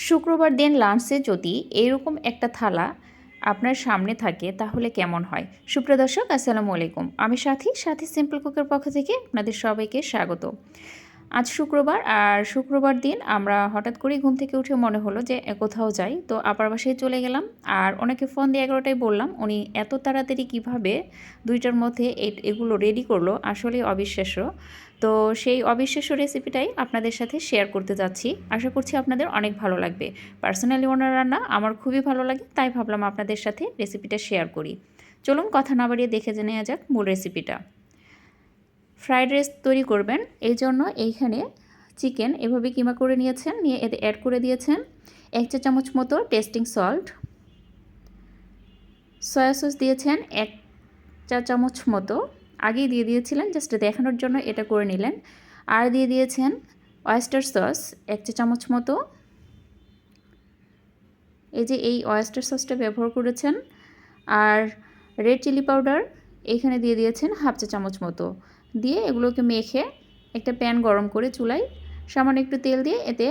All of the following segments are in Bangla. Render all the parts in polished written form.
শুক্রবার দিন লাঞ্চে যদি এরকম একটা থালা আপনার সামনে থাকে তাহলে কেমন হয়? সুপ্রিয় দর্শক, আসসালামু আলাইকুম। আমি সাথী সিম্পল কুকের পক্ষ থেকে আপনাদের সবাইকে স্বাগত। আজ শুক্রবার, আর শুক্রবার দিন আমরা হঠাৎ করেই ঘুম থেকে উঠে মনে হলো যে কোথাও যাই, তো আপার বাসায় চলে গেলাম। আর ওনাকে ফোন দিয়ে 11টায় বললাম, উনি এত তাড়াতাড়ি কিভাবে 2টার মধ্যে এগুলো রেডি করলো, আসলে অবিশ্বাস্য। তো সেই অবিশ্বাস্য রেসিপিটাই আপনাদের সাথে শেয়ার করতে যাচ্ছি। আশা করছি আপনাদের অনেক ভালো লাগবে। পার্সোনালি ওনার রান্না আমার খুবই ভালো লাগে, তাই ভাবলাম আপনাদের সাথে রেসিপিটা শেয়ার করি। চলুন কথা না বাড়িয়ে দেখে নেওয়া যাক মূল রেসিপিটা। ফ্রাইড রাইস তৈরি করবেন, এই জন্য এইখানে চিকেন এভাবে কিমা করে নিয়েছেন, নিয়ে এতে অ্যাড করে দিয়েছেন 1 চা চামচ মতো টেস্টিং সল্ট, সয়া সস দিয়েছেন 1 চা চামচ মতো, আগেই দিয়ে দিয়েছিলেন, জাস্ট দেখানোর জন্য এটা করে নিলেন। আর দিয়ে দিয়েছেন ওয়েস্টার সস 1 চা চামচ মতো, এই যে এই ওয়েস্টার সসটা ব্যবহার করেছেন। আর রেড চিলি পাউডার এখানে দিয়ে দিয়েছেন 1/2 চা চামচ মতো, দিয়ে এগুলোকে মেখে একটা প্যান গরম করে চুলায় সামান্য একটু তেল দিয়ে এতে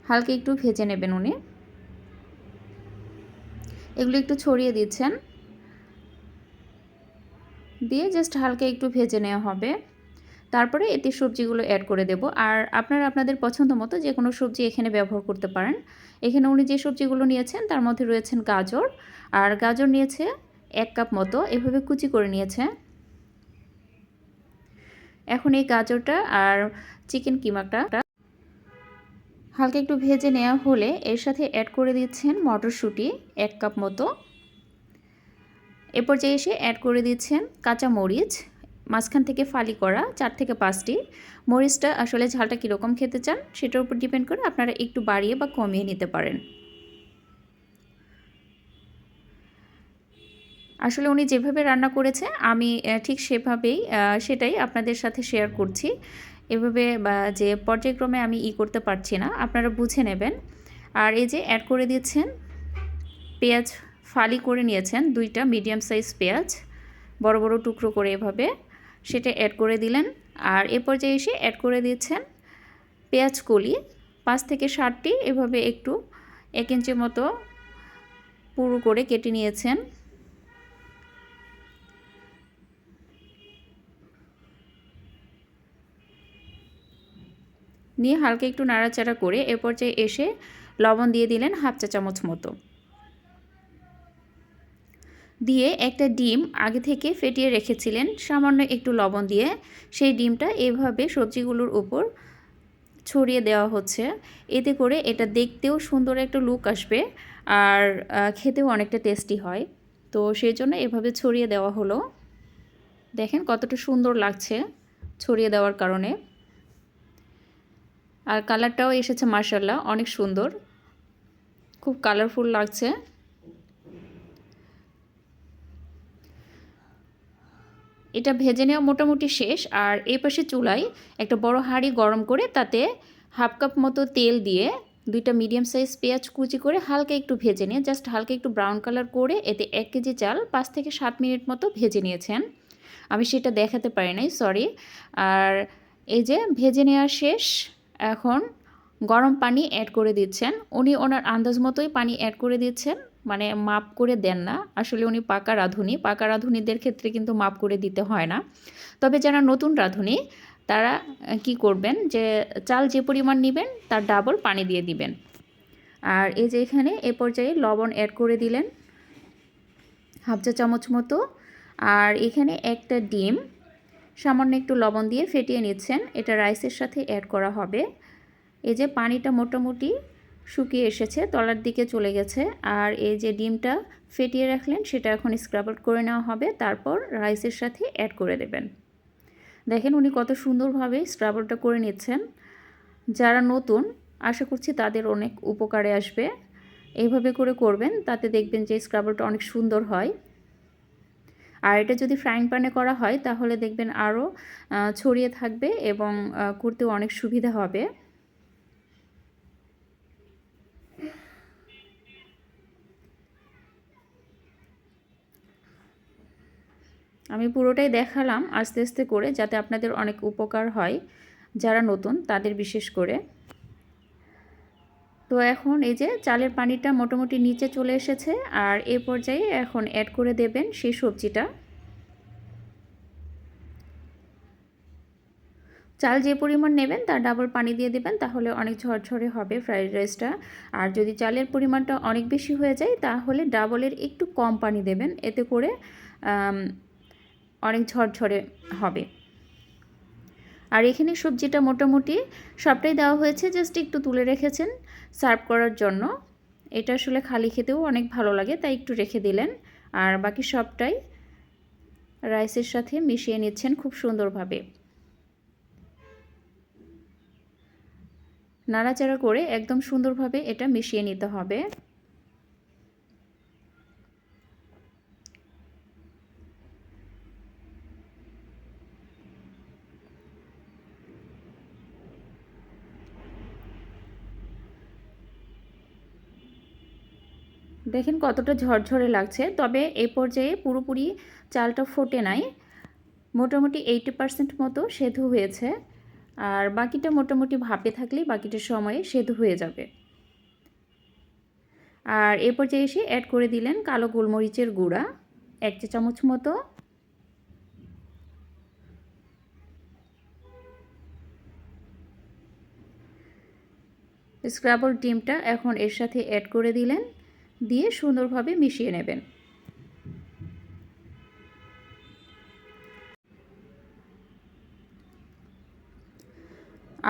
হালকা একটু ভেজে নেবেন উনি। এগুলো একটু ছড়িয়ে দিচ্ছেন, দিয়ে জাস্ট হালকা একটু ভেজে নেওয়া হবে। তারপরে এতে সবজিগুলো অ্যাড করে দেব। আর আপনারা আপনাদের পছন্দ মতো যে কোনো সবজি এখানে ব্যবহার করতে পারেন। এখানে উনি যে সবজিগুলো নিয়েছেন তার মধ্যে রয়েছেন গাজর, আর গাজর নিয়েছে 1 কাপ মতো, এভাবে কুচি করে নিয়েছে। এখন এই গাজরটা আর চিকেন কিমাটা হালকা একটু ভেজে নেওয়া হলে এর সাথে অ্যাড করে দিচ্ছেন মটরশুঁটি 1 কাপ মতো। এরপর যে এসে অ্যাড করে দিচ্ছেন কাঁচা মরিচ, মাঝখান থেকে ফালি করা 4 থেকে 5টি। মরিচটা আসলে ঝালটা কীরকম খেতে চান সেটার উপর ডিপেন্ড করে আপনারা একটু বাড়িয়ে বা কমিয়ে নিতে পারেন। আসলে উনি যেভাবে রান্না করেছে আমি ঠিক সেভাবেই সেটাই আপনাদের সাথে শেয়ার করছি। এভাবে যে পর্যায়ক্রমে আমি করতে পারছি না, আপনারা বুঝে নেবেন। আর এই যে অ্যাড করে দিচ্ছেন পেঁয়াজ, ফালি করে নিয়েছেন 2টা মিডিয়াম সাইজ পেঁয়াজ, বড় বড় টুকরো করে এভাবে, সেটা অ্যাড করে দিলেন। আর এ পর্যায়ে এসে অ্যাড করে দিচ্ছেন পেঁয়াজ কলি 5 থেকে 7টি, এভাবে একটু 1 ইঞ্চি মতো পুরু করে কেটে নিয়েছেন। নিয়ে হালকা একটু নাড়াচাড়া করে এ পর্যায়ে এসে লবণ দিয়ে দিলেন 1/2 চা চামচ মতো, দিয়ে একটা ডিম আগে থেকে ফেটিয়ে রেখেছিলেন সামান্য একটু লবণ দিয়ে, সেই ডিমটা এভাবে সবজিগুলোর উপর ছড়িয়ে দেওয়া হচ্ছে। এতে করে এটা দেখতেও সুন্দর একটা লুক আসবে, আর খেতেও অনেকটা টেস্টি হয়। তো সেই জন্য এভাবে ছড়িয়ে দেওয়া হলো। দেখেন কতটা সুন্দর লাগছে ছড়িয়ে দেওয়ার কারণে, আর কালারটাও এসেছে মাশাআল্লাহ, অনেক সুন্দর, খুব কালারফুল লাগছে। এটা ভেজে নেওয়া মোটামুটি শেষ। আর এই পাশে চুলায় একটা বড় হাঁড়ি গরম করে তাতে 1/2 কাপ মতো তেল দিয়ে 2টা মিডিয়াম সাইজ পেঁয়াজ কুচি করে হালকা একটু ভেজে নিয়ে জাস্ট হালকা একটু ব্রাউন কালার করে এতে 1 কেজি চাল 5 থেকে 7 মিনিট মতো ভেজে নিয়েছেন। আমি সেটা দেখাতে পারি নাই, সরি। আর এই যে ভেজে নেওয়া শেষ, এখন গরম পানি অ্যাড করে দিচ্ছেন। উনি ওনার আন্দাজ মতোই পানি অ্যাড করে দিচ্ছেন, মানে মাপ করে দেন না। আসলে উনি পাকা রাঁধুনিদের ক্ষেত্রে কিন্তু মাপ করে দিতে হয় না। তবে যারা নতুন রাঁধুনি তারা কি করবেন, যে চাল যে পরিমাণ নেবেন তার ডাবল পানি দিয়ে দিবেন। আর এই যে এখানে এ পর্যায়ে লবণ অ্যাড করে দিলেন 1/2 চা চামচ মতো। আর এখানে একটা ডিম সামান্য একটু লবণ দিয়ে ফেটিয়ে নিচ্ছেন, এটা রাইসের সাথে অ্যাড করা হবে। এই যে পানিটা মোটামুটি শুকিয়ে এসেছে, তলার দিকে চলে গেছে। আর এই যে ডিমটা ফেটিয়ে রাখলেন সেটা এখন স্ক্রাব আউট করে নেওয়া হবে, তারপর রাইসের সাথে অ্যাড করে দেবেন। দেখেন উনি কত সুন্দরভাবে স্ক্রাব আউটটা করে নিচ্ছেন। যারা নতুন আশা করছি তাদের অনেক উপকারে আসবে। এইভাবে করে করবেন, তাতে দেখবেন যে স্ক্রাব আউটটা অনেক সুন্দর হয়। আর এটা যদি ফ্রাইং প্যানে করা হয় তাহলে দেখবেন আরও ছড়িয়ে থাকবে এবং করতেও অনেক সুবিধা হবে। আমি পুরোটাই দেখালাম আস্তে আস্তে করে, যাতে আপনাদের অনেক উপকার হয় যারা নতুন তাদের বিশেষ করে। তো তো এখন এই যে চালের পানিটা মোটামুটি নিচে চলে এসেছে, আর এই পর্যায়ে এখন অ্যাড করে দেবেন সেই সবজিটা। চাল যে পরিমাণ নেবেন তার ডাবল পানি দিয়ে দেবেন, তাহলে অনেক ঝরঝরে হবে ফ্রাইড রাইসটা। আর যদি চালের পরিমাণটা অনেক বেশি হয়ে যায় তাহলে ডাবলের একটু কম পানি দেবেন, এতে করে অনেক ঝরঝরে হবে। আর এখানে সবজিটা মোটামুটি সবটাই দেওয়া হয়েছে, জাস্ট একটু তুলে রেখেছেন সার্ভ করার জন্য। এটা আসলে খালি খেতেও অনেক ভালো লাগে, তাই একটু রেখে দিলেন। আর বাকি সবটাই রাইসের সাথে মিশিয়ে নিচ্ছেন খুব সুন্দরভাবে। নাড়াচাড়া করে একদম সুন্দরভাবে এটা মিশিয়ে নিতে হবে। দেখেন কতটা ঝরঝরে লাগছে, তবে এই পর্যায়ে পুরোপুরি চালটা ফোটে নাই, মোটামুটি 80% মতো সেদ্ধ হয়েছে। আর বাকিটা মোটামুটি ভাপে থাকলেই বাকিটা সময়ে সেদ্ধ হয়ে যাবে। আর এ পর্যায়ে এসে অ্যাড করে দিলেন কালো গোলমরিচের গুঁড়া 1 চা চামচ মতো, স্ক্রাবল ডিমটা এখন এর সাথে অ্যাড করে দিলেন, দিয়ে সুন্দরভাবে মিশিয়ে নেবেন।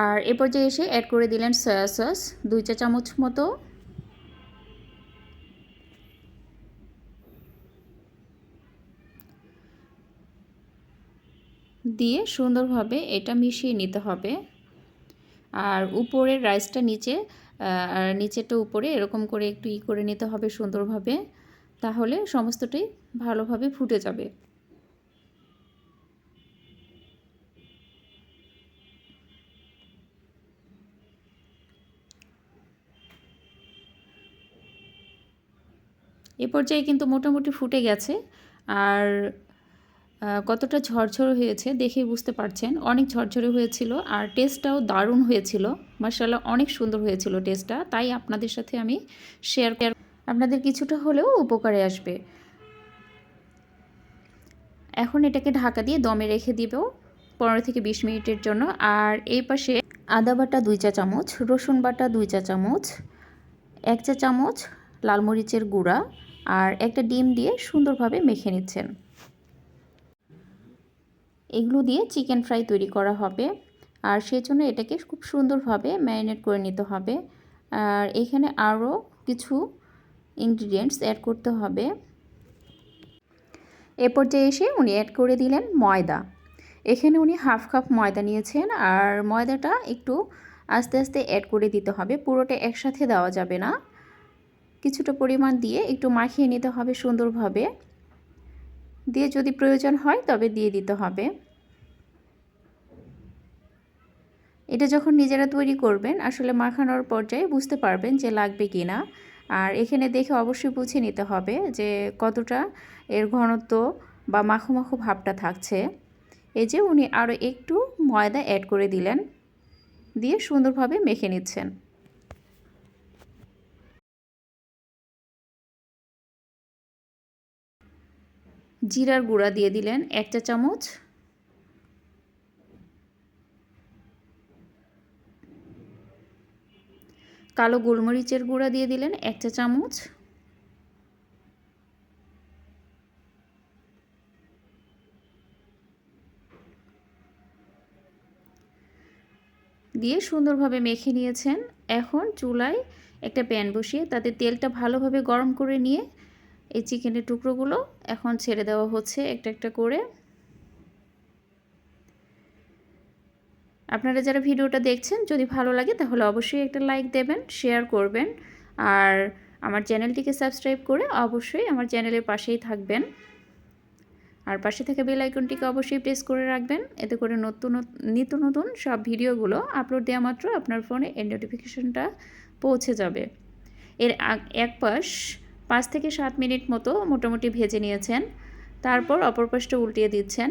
আর এ পর্যায়ে এসে অ্যাড করে দিলেন সয়া সস 2 চা চামচ মতো, দিয়ে সুন্দরভাবে এটা মিশিয়ে নিতে হবে। আর উপরের রাইসটা নিচে আর নিচেটা উপরে এরকম করে একটু করে নিতে হবে সুন্দরভাবে, তাহলে সমস্তটাই ভালোভাবে ফুটে যাবে। এ পর্যায়ে কিন্তু মোটামুটি ফুটে গেছে। আর কতটা ঝরঝরে হয়েছে দেখেই বুঝতে পারছেন, অনেক ঝরঝরে হয়েছিল। আর টেস্টটাও দারুণ হয়েছিল, মাশাআল্লাহ অনেক সুন্দর হয়েছিল টেস্টটা, তাই আপনাদের সাথে আমি শেয়ার আপনাদের কিছুটা হলেও উপকারে আসবে। এখন এটাকে ঢাকা দিয়ে দমে রেখে দিব 15 থেকে 20 মিনিটের জন্য। আর এই পাশে আদা বাটা 2 চা চামচ, রসুন বাটা 2 চা চামচ, 1 চা চামচ লাল মরিচের গুঁড়া আর একটা ডিম দিয়ে সুন্দরভাবে মেখে নিচ্ছেন। এগুলো দিয়ে চিকেন ফ্রাই তৈরি করা হবে, আর সেজন্য এটাকে খুব সুন্দরভাবে ম্যারিনেট করে নিতে হবে। আর এখানে আরও কিছু ইনগ্রিডিয়েন্টস অ্যাড করতে হবে। এ পর্যায়ে এসে উনি অ্যাড করে দিলেন ময়দা। এখানে উনি হাফ কাপ ময়দা নিয়েছেন, আর ময়দাটা একটু আস্তে আস্তে অ্যাড করে দিতে হবে, পুরোটা একসাথে দেওয়া যাবে না। কিছুটা পরিমাণ দিয়ে একটু মাখিয়ে নিতে হবে সুন্দরভাবে, দিয়ে যদি প্রয়োজন হয় তবে দিয়ে দিতে হবে। এটা যখন নিজেরা তৈরি করবেন আসলে মাখানোর পর্যায়ে বুঝতে পারবেন যে লাগবে কি না। আর এখানে দেখে অবশ্যই বুঝে নিতে হবে যে কতটা এর ঘনত্ব বা মাখো মাখো ভাবটা থাকছে। এই যে উনি আরও একটু ময়দা অ্যাড করে দিলেন, দিয়ে সুন্দরভাবে মেখে নিচ্ছেন। জিরার গুঁড়া দিয়ে দিলেন 1 চা চামচ, কালো গোলমরিচের গুঁড়া দিয়ে দিলেন 1 চা চামচ, দিয়ে সুন্দরভাবে মেখে নিয়েছেন। এখন চুলায় একটা প্যান বসিয়ে তাতে তেলটা ভালোভাবে গরম করে নিয়ে এই চিকেনের টুকরোগুলো এখন ছেড়ে দেওয়া হচ্ছে একটা একটা করে। আপনারা যারা ভিডিওটা দেখছেন যদি ভালো লাগে তাহলে অবশ্যই একটা লাইক দেবেন, শেয়ার করবেন, আর আমার চ্যানেলটিকে সাবস্ক্রাইব করে অবশ্যই আমার চ্যানেলের পাশেই থাকবেন। আর পাশে থাকা বেল আইকনটিকে অবশ্যই প্রেস করে রাখবেন, এতে করে নিত্য নতুন সব ভিডিওগুলো আপলোড দেওয়া মাত্র আপনার ফোনে এর নোটিফিকেশনটা পৌঁছে যাবে। এর এক পাশ 5 থেকে 7 মিনিট মতো মোটামুটি ভেজে নিয়েছেন, তারপর অপর পাশটা উল্টিয়ে দিচ্ছেন।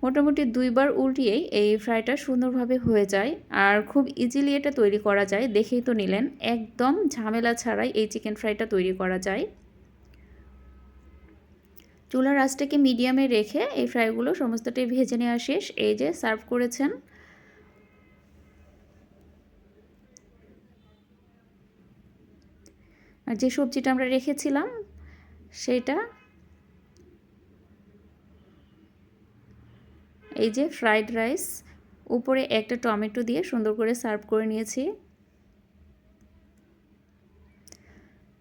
মোটামুটি 2 বার উল্টিয়েই এই ফ্রাইটা সুন্দরভাবে হয়ে যায় আর খুব ইজিলি এটা তৈরি করা যায়। দেখেই তো নিলেন, একদম ঝামেলা ছাড়াই এই চিকেন ফ্রাইটা তৈরি করা যায়। চুলার আঁচটাকে মিডিয়ামে রেখে এই ফ্রাইগুলো সমস্তটাই ভেজে নেওয়া শেষ। এই যে সার্ভ করেছেন। আর যে সবজিটা আমরা রেখেছিলাম সেটা, এই যে ফ্রাইড রাইস, উপরে একটা টমেটো দিয়ে সুন্দর করে সার্ভ করে নিয়েছি।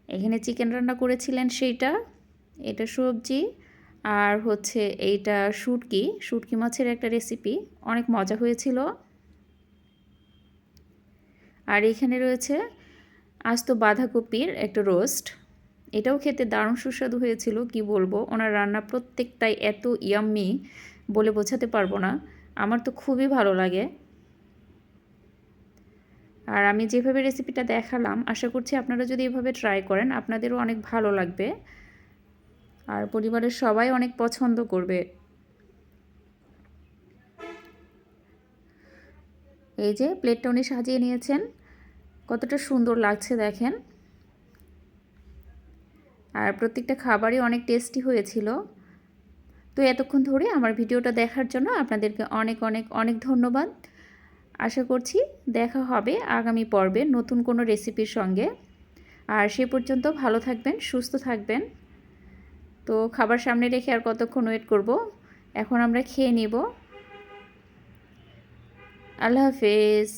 এখানে চিকেন রান্না করেছিলেন সেইটা, এটা সবজি, আর হচ্ছে এইটা শুটকি মাছের একটা রেসিপি, অনেক মজা হয়েছিল। আর এখানে রয়েছে আস্ত বাঁধাকপির একটা রোস্ট, এটাও খেতে দারুণ সুস্বাদু হয়েছিল। কি বলবো, ওনার রান্না প্রত্যেকটাই এত ইয়াম্মি বলে বোঝাতে পারবো না, আমার তো খুবই ভালো লাগে। আর আমি যেভাবে রেসিপিটা দেখালাম, আশা করছি আপনারা যদি এভাবে ট্রাই করেন আপনাদেরও অনেক ভালো লাগবে আর পরিবারের সবাই অনেক পছন্দ করবে। এই যে প্লেটটা উনি সাজিয়ে নিয়েছেন, কতটা সুন্দর লাগছে দেখেন। আর প্রত্যেকটা খাবারই অনেক টেস্টি হয়েছিল। তো এতক্ষণ ধরে আমার ভিডিওটা দেখার জন্য আপনাদেরকে অনেক অনেক অনেক ধন্যবাদ। আশা করছি দেখা হবে আগামী পর্বে নতুন কোনো রেসিপির সঙ্গে। আর সে পর্যন্ত ভালো থাকবেন, সুস্থ থাকবেন। তো খাবার সামনে রেখে আর কতক্ষণ ওয়েট করব, এখন আমরা খেয়ে নিব। আল্লাহ হাফেজ।